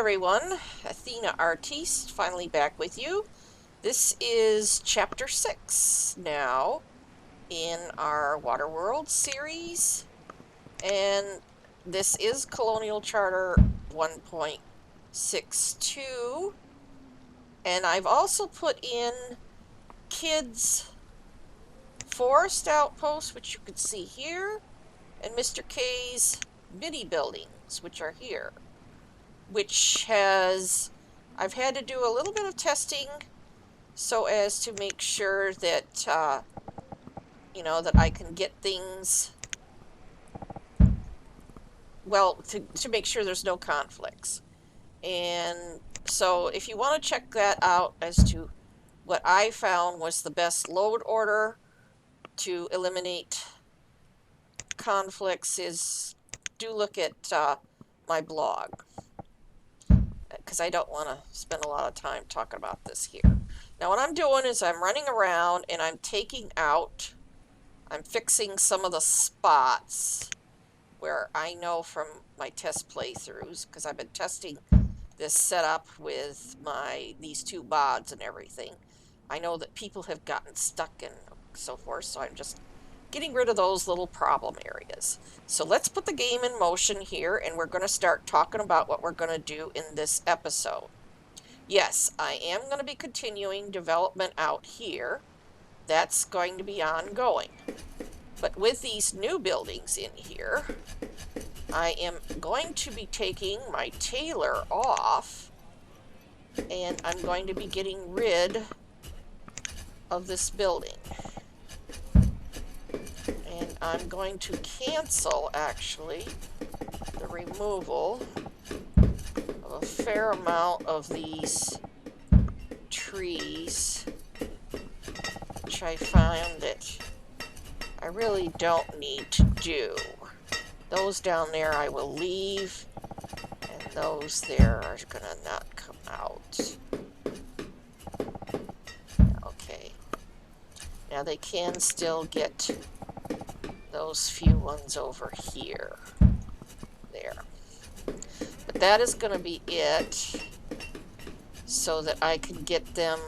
everyone, Athena Artiste, finally back with you. This is Chapter 6 now in our Waterworld series, and this is Colonial Charter 1.62, and I've also put in Kids Forest Outpost, which you can see here, and Mr. K's mini buildings, which are here. Which has, I've had to do a little bit of testing so as to make sure that, that I can get things, well, to make sure there's no conflicts. And so if you want to check that out as to what I found was the best load order to eliminate conflicts is do look at my blog, because I don't want to spend a lot of time talking about this here. Now what I'm doing is I'm running around and I'm fixing some of the spots where I know from my test playthroughs, because I've been testing this setup with these two bods and everything. I know that people have gotten stuck and so forth, so I'm just getting rid of those little problem areas. So let's put the game in motion here, and we're going to start talking about what we're going to do in this episode. Yes, I am going to be continuing development out here. That's going to be ongoing. But with these new buildings in here, I am going to be taking my tailor off, and I'm going to be getting rid of this building. And I'm going to cancel, actually, the removal of a fair amount of these trees, which I found that I really don't need to do. Those down there I will leave, and those there are going to not come out. Okay. Now they can still get those few ones over here. There. But that is going to be it, so that I can get them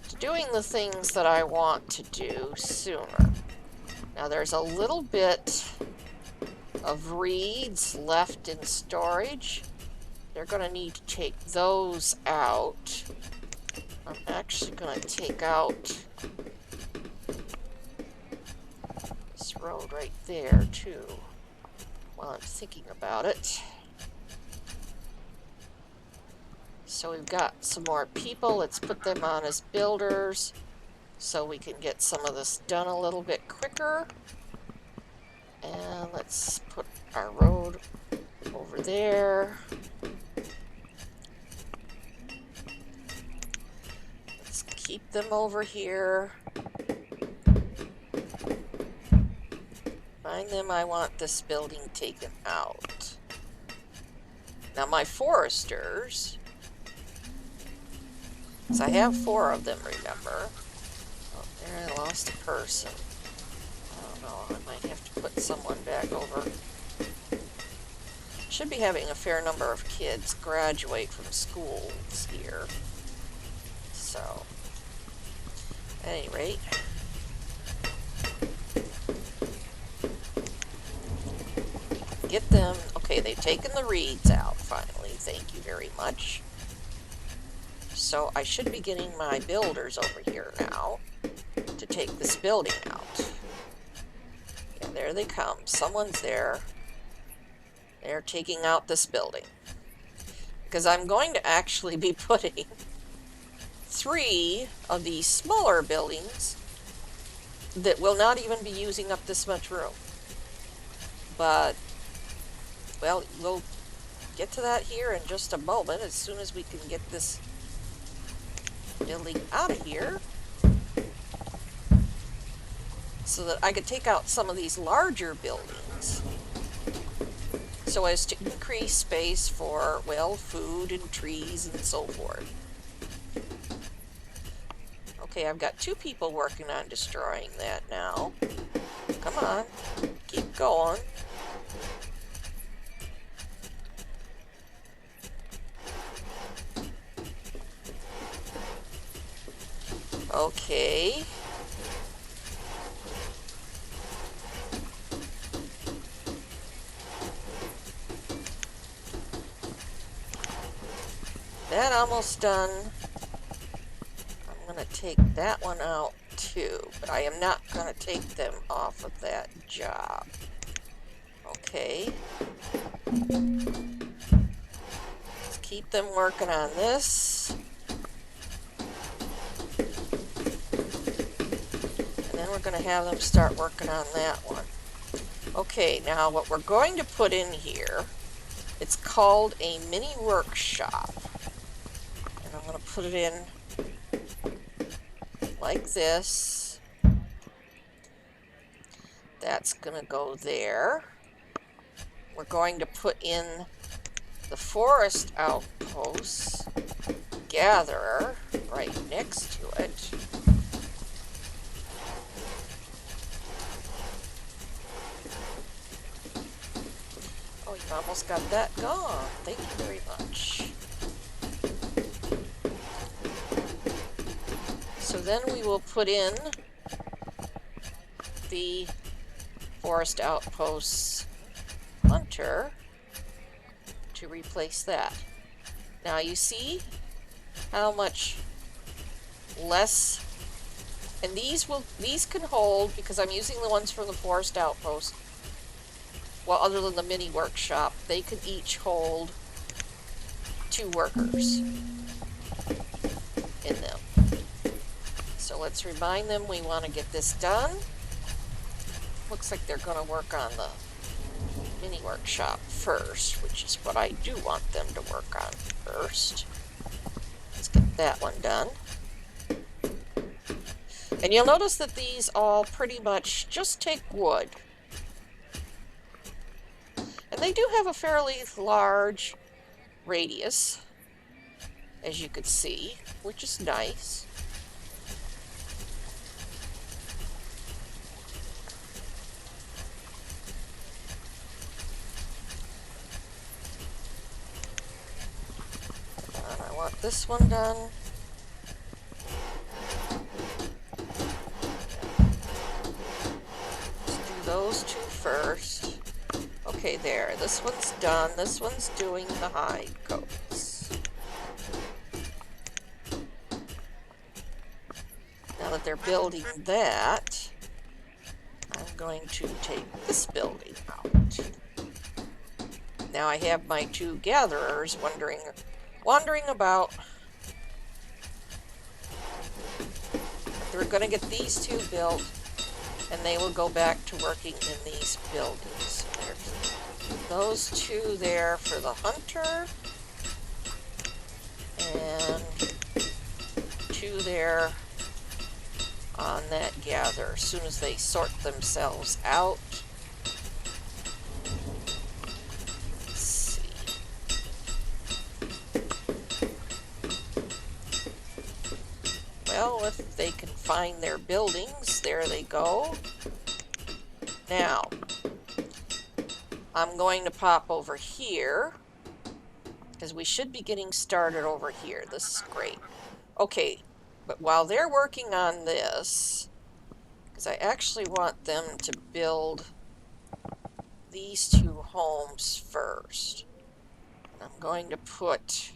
to doing the things that I want to do sooner. Now there's a little bit of reeds left in storage. They're going to need to take those out. I'm actually going to take out this road right there too, while I'm thinking about it. So we've got some more people. Let's put them on as builders so we can get some of this done a little bit quicker. And let's put our road over there. Let's keep them over here. Find them, I want this building taken out. Now my foresters, because I have 4 of them, remember. Oh, there I lost a person. I don't know, I might have to put someone back over. Should be having a fair number of kids graduate from schools here. So, at any rate, get them. Okay, they've taken the reeds out finally. Thank you very much. So I should be getting my builders over here now to take this building out. Yeah, there they come. Someone's there. They're taking out this building. Because I'm going to actually be putting 3 of these smaller buildings that will not even be using up this much room. But, well, we'll get to that here in just a moment, as soon as we can get this building out of here, so that I could take out some of these larger buildings, so as to increase space for, well, food and trees and so forth. Okay, I've got 2 people working on destroying that now. Come on, keep going. Okay. That almost done. I'm going to take that one out too, but I am not going to take them off of that job. Okay. Let's keep them working on this. And then we're going to have them start working on that one. Okay, now what we're going to put in here, it's called a mini workshop. And I'm going to put it in like this. That's going to go there. We're going to put in the forest outpost gatherer right next to it. Oh, you almost got that gone. Thank you very much. So then we will put in the forest outposts hunter to replace that. Now you see how much less, and these can hold, because I'm using the ones from the forest outpost. Well, other than the mini workshop, they could each hold 2 workers in them. So let's remind them we want to get this done. Looks like they're going to work on the mini workshop first, which is what I do want them to work on first. Let's get that one done. And you'll notice that these all pretty much just take wood. And they do have a fairly large radius, as you could see, which is nice. And I want this one done. Let's do those 2 first. Okay, there. This one's done. This one's doing the hide coats. Now that they're building that, I'm going to take this building out. Now I have my 2 gatherers wandering about. They're going to get these 2 built, and they will go back to working in these buildings. There's those 2 there for the hunter, and 2 there on that gather. As soon as they sort themselves out. Let's see. Well, if they can find their buildings, there they go. Now, I'm going to pop over here, because we should be getting started over here. This is great. Okay, but while they're working on this, because I actually want them to build these 2 homes first. And I'm going to put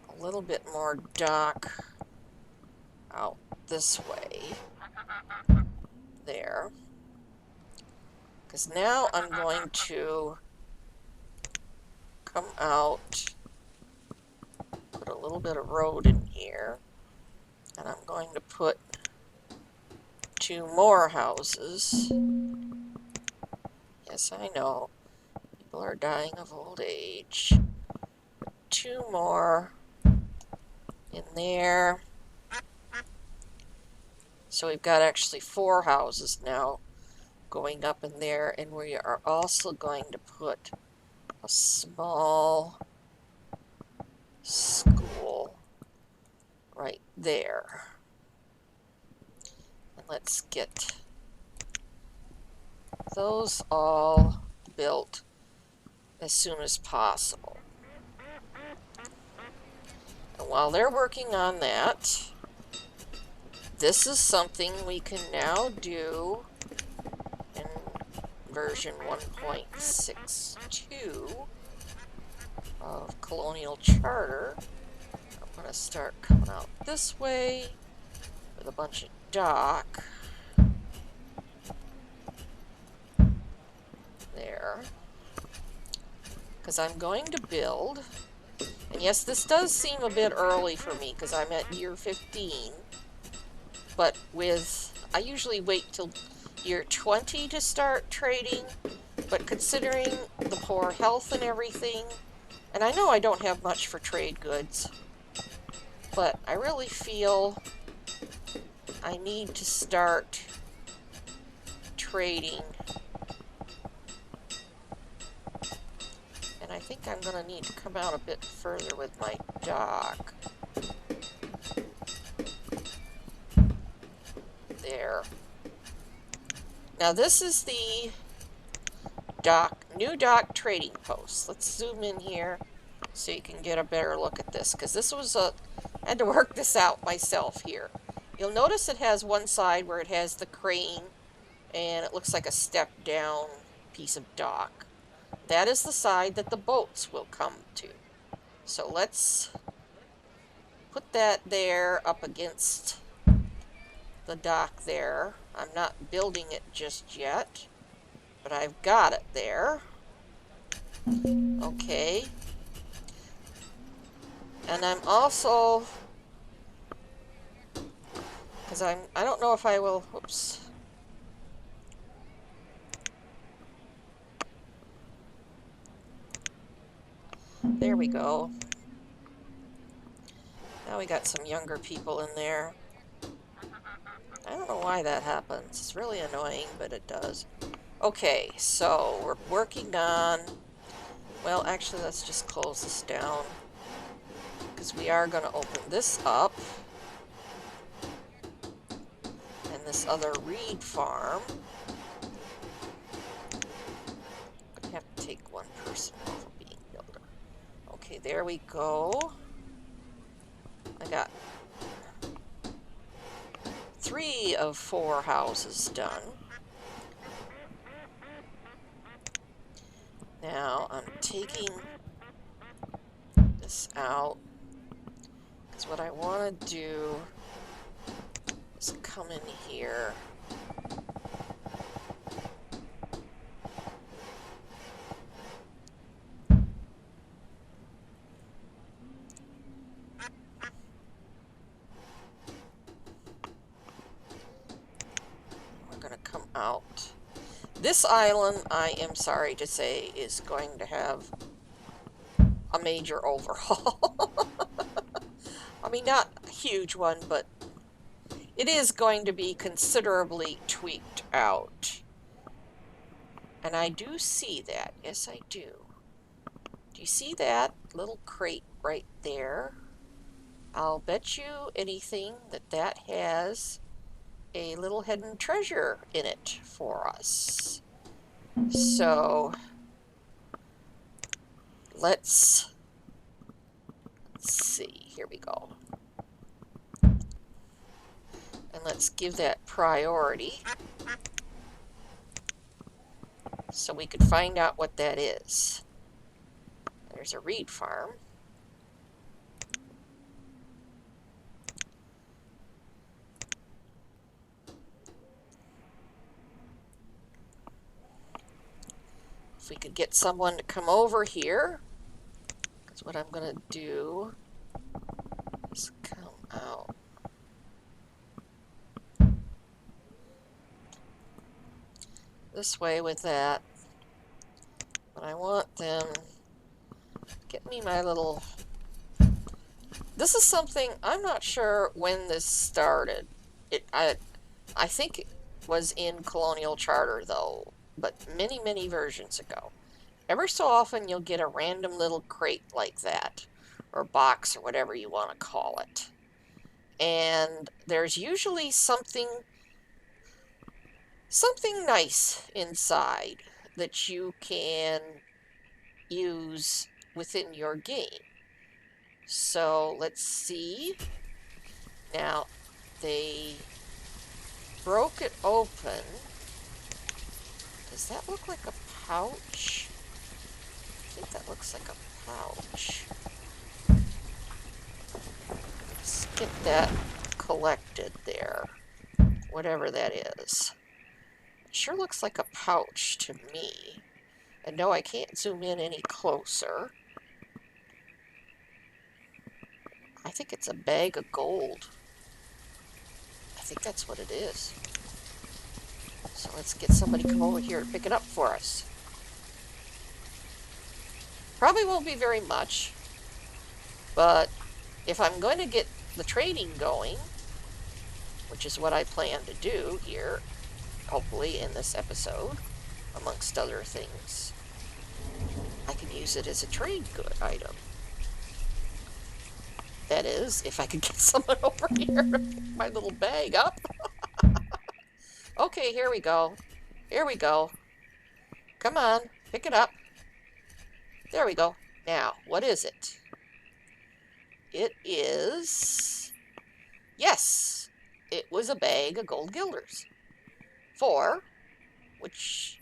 a little bit more dock out this way. There. Because now I'm going to come out, put a little bit of road in here, and I'm going to put 2 more houses. Yes, I know, people are dying of old age. 2 more in there. So we've got actually 4 houses now going up in there, and we are also going to put a small school right there. And let's get those all built as soon as possible. And while they're working on that, this is something we can now do in version 1.62 of Colonial Charter. I'm going to start coming out this way with a bunch of dock. There. Because I'm going to build. And yes, this does seem a bit early for me because I'm at year 15. But I usually wait till year 20 to start trading. But considering the poor health and everything, and I know I don't have much for trade goods, but I really feel I need to start trading. And I think I'm going to need to come out a bit further with my dock. There. Now this is the new dock trading post. Let's zoom in here so you can get a better look at this, because this was I had to work this out myself here. You'll notice it has one side where it has the crane and it looks like a step down piece of dock. That is the side that the boats will come to. So let's put that there up against the dock there. I'm not building it just yet, but I've got it there. Okay. And I'm also, because I don't know if I will, whoops. There we go. Now we got some younger people in there. I don't know why that happens. It's really annoying, but it does. Okay, so we're working on, well, actually, let's just close this down, because we are going to open this up, and this other reed farm. I'm going to have to take one person off of being builder. Okay, there we go. I got 3 of 4 houses done. Now I'm taking this out, because what I want to do is come in here. We're going to come out. This island, I am sorry to say, is going to have a major overhaul. I mean, not a huge one, but it is going to be considerably tweaked out. And I do see that. Yes, I do. Do you see that little crate right there? I'll bet you anything that that has a little hidden treasure in it for us. So let's see. Here we go. And let's give that priority so we could find out what that is. There's a reed farm. If we could get someone to come over here, because what I'm going to do is come out. This way with that. But I want them, get me my little, this is something, I'm not sure when this started. I think it was in Colonial Charter though, but many, many versions ago. Ever so often you'll get a random little crate like that, or box, or whatever you want to call it. And there's usually something nice inside that you can use within your game. So let's see. Now, they broke it open. Does that look like a pouch? I think that looks like a pouch. Let's get that collected there. Whatever that is. It sure looks like a pouch to me. And no, I can't zoom in any closer. I think it's a bag of gold. I think that's what it is. So let's get somebody to come over here and pick it up for us. Probably won't be very much, but if I'm going to get the trading going, which is what I plan to do here, hopefully in this episode, amongst other things, I can use it as a trade good item. That is, if I could get someone over here to pick my little bag up. Okay, here we go. Here we go. Come on, pick it up. There we go. Now, what is it? It is... Yes! It was a bag of gold guilders. 4, which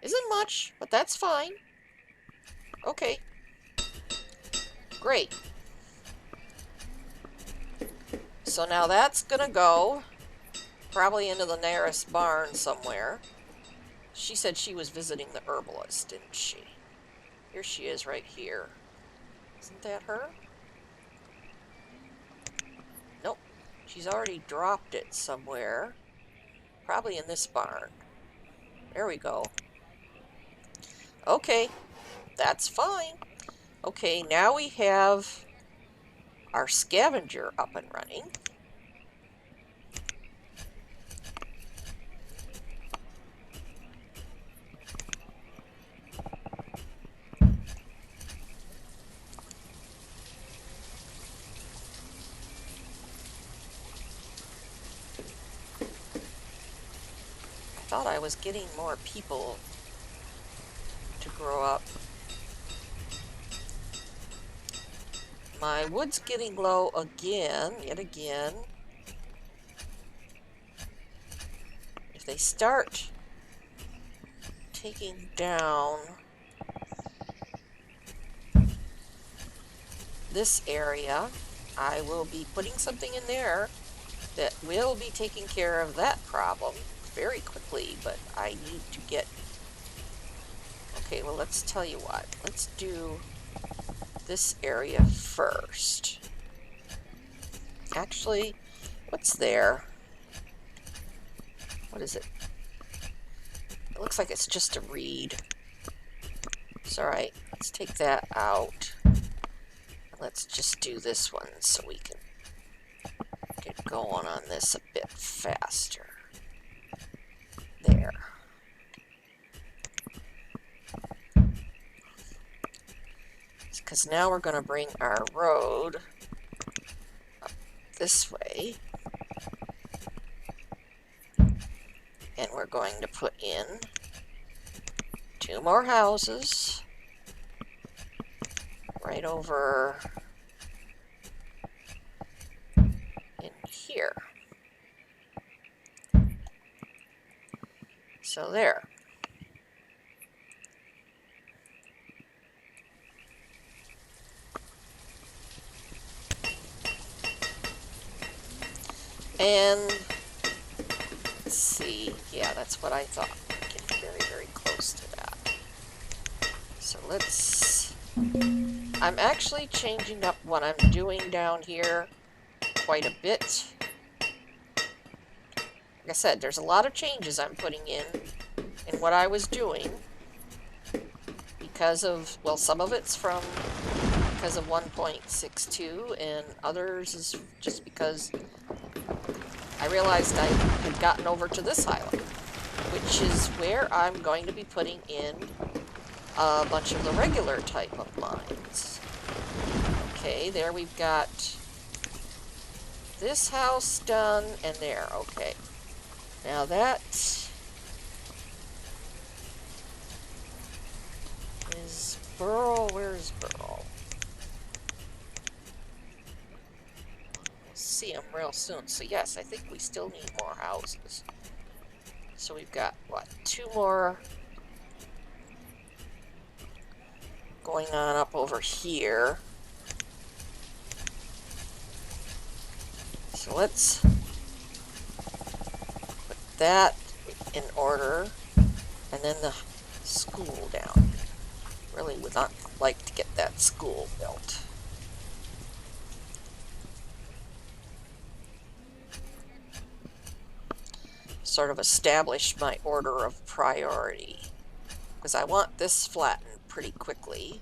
isn't much, but that's fine. Okay. Great. So now that's gonna go probably into the nearest barn somewhere. She said she was visiting the herbalist, didn't she? Here she is right here. Isn't that her? Nope. She's already dropped it somewhere. Probably in this barn. There we go. Okay. That's fine. Okay, now we have our scavenger up and running. I thought I was getting more people to grow up. My wood's getting low again, yet again. If they start taking down this area, I will be putting something in there that will be taking care of that problem very quickly, but I need to get... Okay, well, let's tell you what. Let's do this area first. Actually, what's there? What is it? It looks like it's just a reed. It's alright. Let's take that out. Let's just do this one so we can get going on this a bit faster. There. Because now we're going to bring our road up this way. And we're going to put in 2 more houses right over in here. So there. And let's see. Yeah, that's what I thought. Getting very, very close to that. So let's... I'm actually changing up what I'm doing down here quite a bit. Like I said, there's a lot of changes I'm putting in what I was doing because of, well, some of it's from because of 1.62 and others is just because I realized I had gotten over to this island, which is where I'm going to be putting in a bunch of the regular type of mines. Okay, there we've got this house done, and there, okay. Now that is Burl. Where's Burl? Let's see them real soon. So yes, I think we still need more houses. So we've got, what, 2 more going on up over here. So let's put that in order, and then the school down. Really would not like to get that school built. Sort of establish my order of priority, because I want this flattened pretty quickly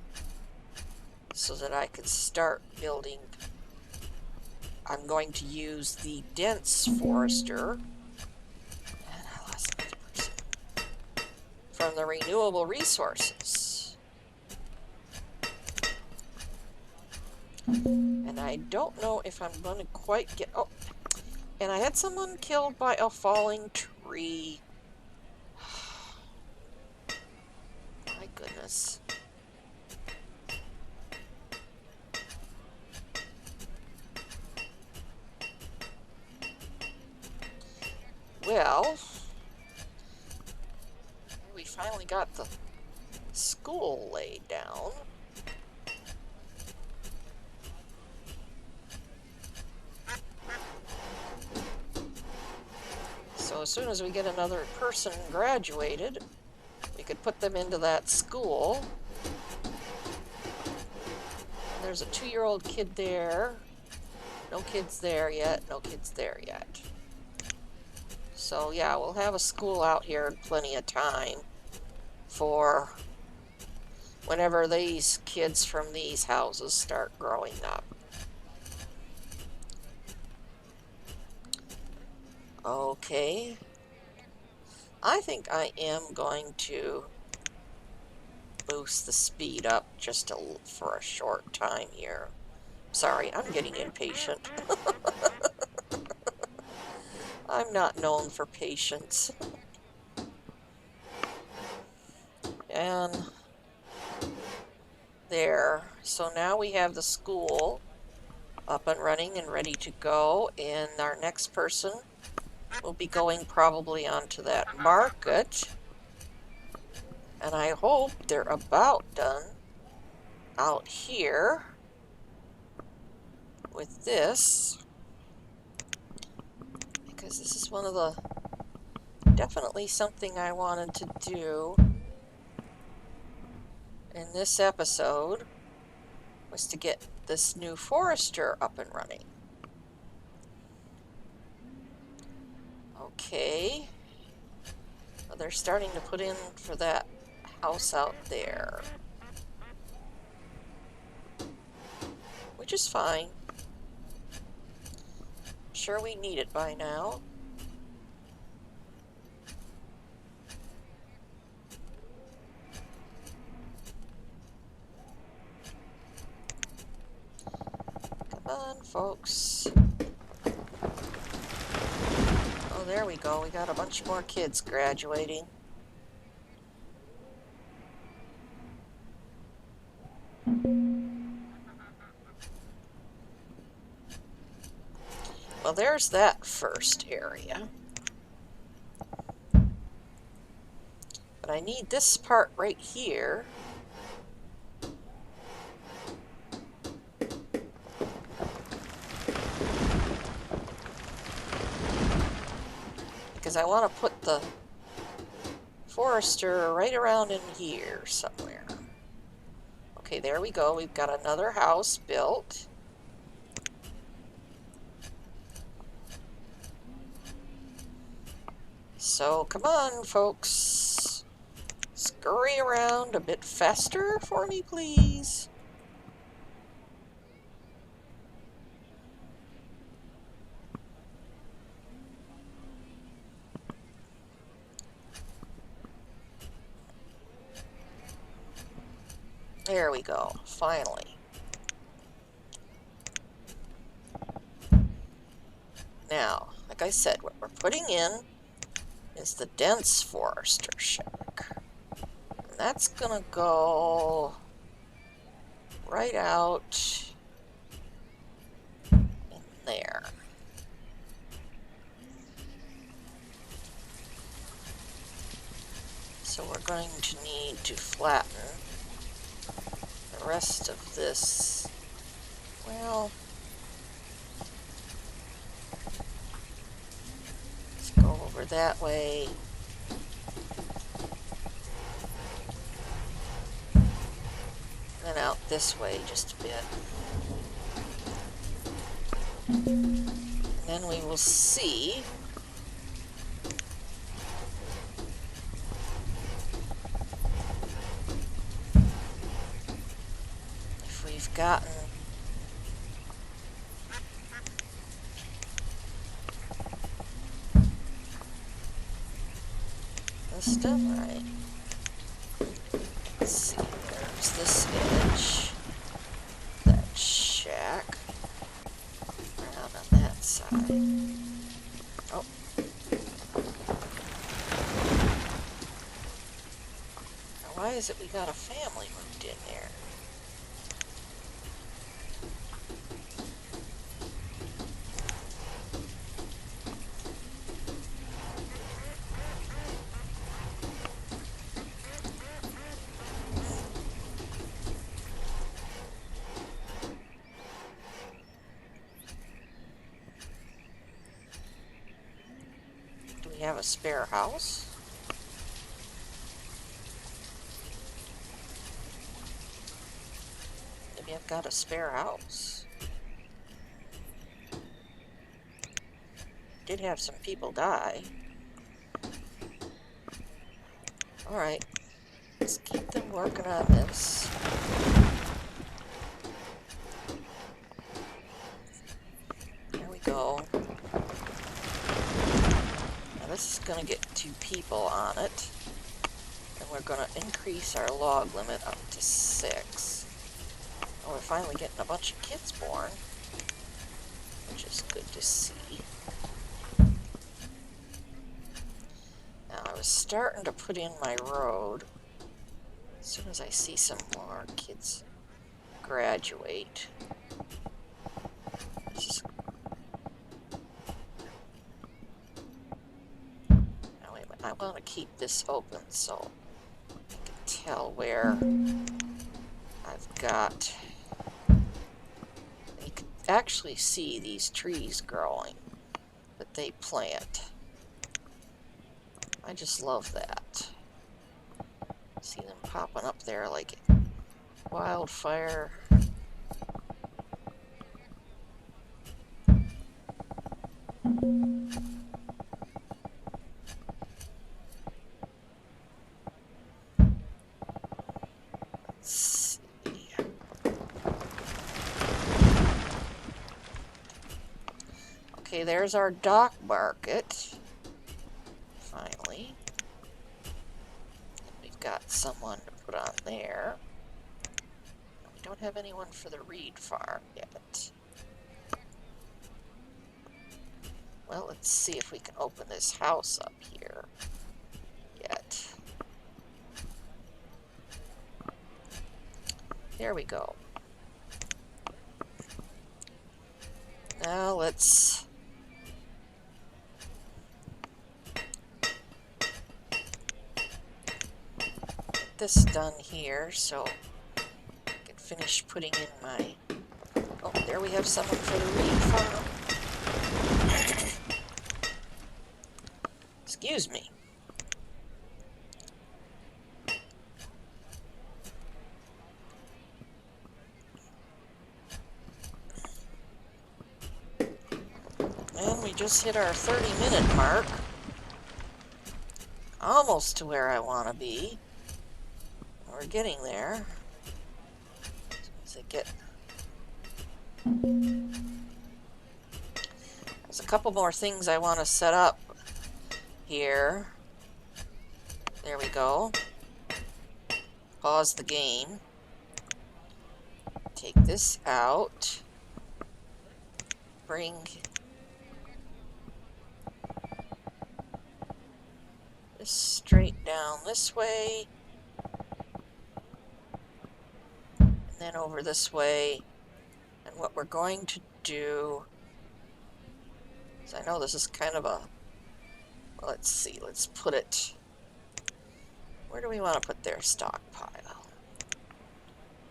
so that I can start building. I'm going to use the dense forester, and I lost another person, from the renewable resources. And I don't know if I'm going to quite get... Oh, and I had someone killed by a falling tree. My goodness. Well, we finally got the school laid down. So as soon as we get another person graduated, we could put them into that school. And there's a 2-year-old kid there. No kids there yet. No kids there yet. So yeah, we'll have a school out here in plenty of time for whenever these kids from these houses start growing up. Okay. I think I am going to boost the speed up just for a short time here. Sorry, I'm getting impatient. I'm not known for patience. And there. So now we have the school up and running and ready to go, and our next person will be going probably onto that market. And I hope they're about done out here with this, because this is one of the definitely something I wanted to do in this episode, was to get this new forester up and running. Okay, well, they're starting to put in for that house out there, which is fine. I'm sure we need it by now. Come on, folks. Oh, there we go. We got a bunch more kids graduating. Well, there's that first area. But I need this part right here. Because I want to put the forester right around in here somewhere. Okay, there we go. We've got another house built. So come on, folks. Scurry around a bit faster for me, please. There we go, finally. Now, like I said, what we're putting in is the dense forester shack. And that's gonna go right out in there. So we're going to need to flatten the rest of this. Well, let's go over that way. Then out this way just a bit. And then we will see if we've gotten this done right. Let's see, there's this edge, that shack, around on that side. Oh. Now why is it we got a family moved in there? Do we have a spare house? Maybe I've got a spare house. Did have some people die. Alright, let's keep them working on this. There we go. Now this is going to get 2 people on it. And we're going to increase our log limit up to 6. Oh, we're finally getting a bunch of kids born, which is good to see. Now I was starting to put in my road as soon as I see some more kids graduate. Now wait a minute, I want to keep this open so I can tell where I've got. You can actually see these trees growing that they plant. I just love that. See them popping up there like wildfire. Let's see. Okay, there's our dock market. Finally. We've got someone to put on there. We don't have anyone for the reed farm yet. Well, let's see if we can open this house up here yet. There we go. Now let's get this done here so I can finish putting in my... Oh, there we have someone for the reed farm. Excuse me. And we just hit our 30-minute mark. Almost to where I want to be. We're getting there. As I get... There's a couple more things I want to set up here. There we go. Pause the game. Take this out. Bring this straight down this way. And then over this way. And what we're going to do is, I know this is kind of a... Let's see, let's put it Where do we want to put their stockpile?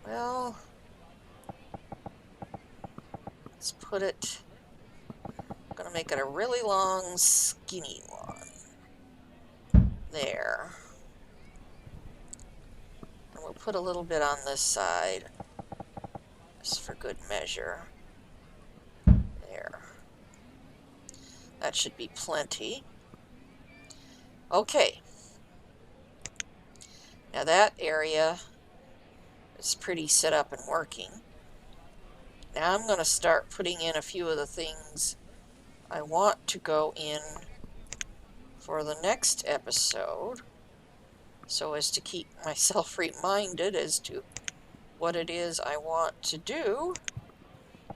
Well, let's put it... I'm going to make it a really long, skinny one. There. And we'll put a little bit on this side, just for good measure. There. That should be plenty. Okay. Now that area is pretty set up and working. Now I'm going to start putting in a few of the things I want to go in for the next episode, so as to keep myself reminded as to what it is I want to do.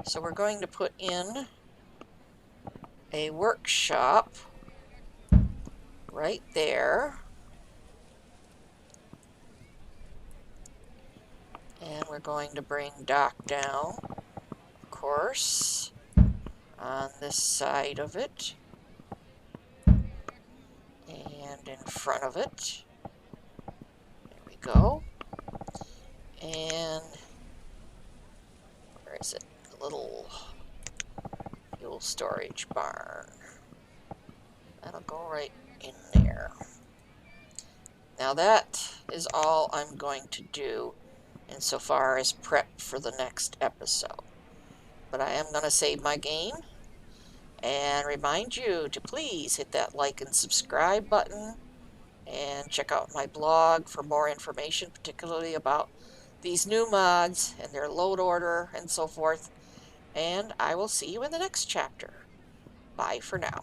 So we're going to put in a workshop right there. And we're going to bring Doc down, of course, on this side of it. And in front of it. There we go. And where is it? The little fuel storage barn. That'll go right in there. Now that is all I'm going to do insofar as prep for the next episode. But I am going to save my game and remind you to please hit that like and subscribe button and check out my blog for more information, particularly about these new mods and their load order and so forth. And I will see you in the next chapter. Bye for now.